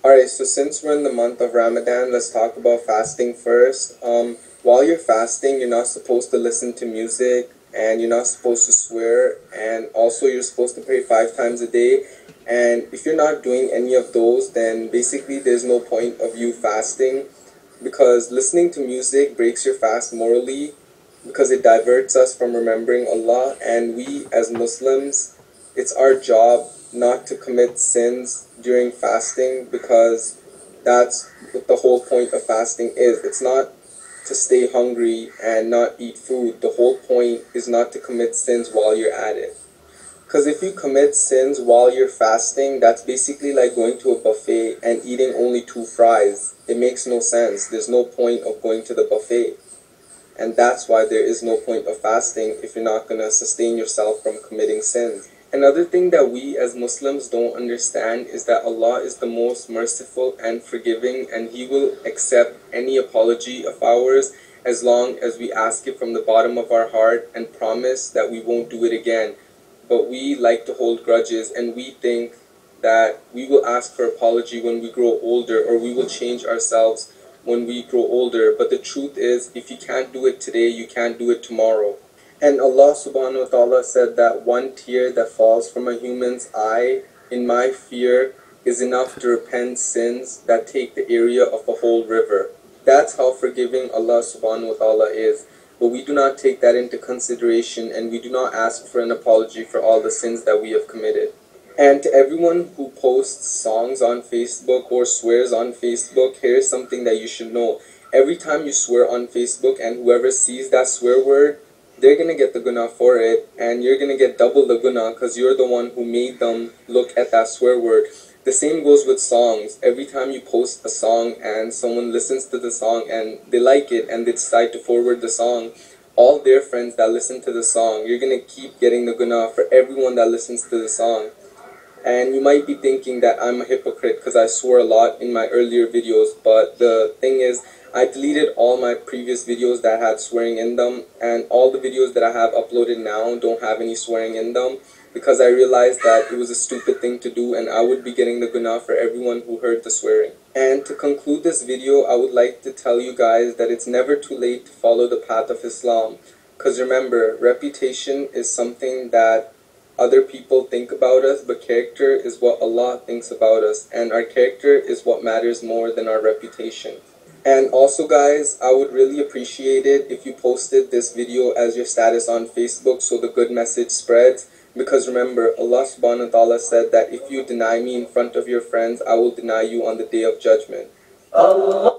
Alright, so since we're in the month of Ramadan, let's talk about fasting first. While you're fasting, you're not supposed to listen to music, and you're not supposed to swear, and also you're supposed to pray 5 times a day. And if you're not doing any of those, then basically there's no point of you fasting, because listening to music breaks your fast morally, because it diverts us from remembering Allah, and we as Muslims, it's our job not to commit sins during fasting, because that's what the whole point of fasting is. It's not to stay hungry and not eat food. The whole point is not to commit sins while you're at it. Because if you commit sins while you're fasting, that's basically like going to a buffet and eating only 2 fries. It makes no sense. There's no point of going to the buffet. And that's why there is no point of fasting if you're not going to sustain yourself from committing sins. Another thing that we as Muslims don't understand is that Allah is the most merciful and forgiving, and He will accept any apology of ours as long as we ask it from the bottom of our heart and promise that we won't do it again. But we like to hold grudges, and we think that we will ask for apology when we grow older, or we will change ourselves when we grow older. But the truth is, if you can't do it today, you can't do it tomorrow. And Allah subhanahu wa ta'ala said that one tear that falls from a human's eye in my fear is enough to repent sins that take the area of a whole river. That's how forgiving Allah subhanahu wa ta'ala is. But we do not take that into consideration, and we do not ask for an apology for all the sins that we have committed. And to everyone who posts songs on Facebook or swears on Facebook, here's something that you should know. Every time you swear on Facebook, and whoever sees that swear word, they're going to get the gunnah for it, and you're going to get double the gunnah because you're the one who made them look at that swear word. The same goes with songs. Every time you post a song and someone listens to the song and they like it and they decide to forward the song, all their friends that listen to the song, you're going to keep getting the gunnah for everyone that listens to the song. And you might be thinking that I'm a hypocrite because I swore a lot in my earlier videos, but the thing is, I deleted all my previous videos that had swearing in them, and all the videos that I have uploaded now don't have any swearing in them, because I realized that it was a stupid thing to do and I would be getting the gunnah for everyone who heard the swearing. And to conclude this video, I would like to tell you guys that it's never too late to follow the path of Islam, because remember, reputation is something that other people think about us, but character is what Allah thinks about us, and our character is what matters more than our reputation. And also guys, I would really appreciate it if you posted this video as your status on Facebook so the good message spreads, because remember, Allah subhanahu wa ta'ala said that if you deny me in front of your friends, I will deny you on the day of judgment. Allah.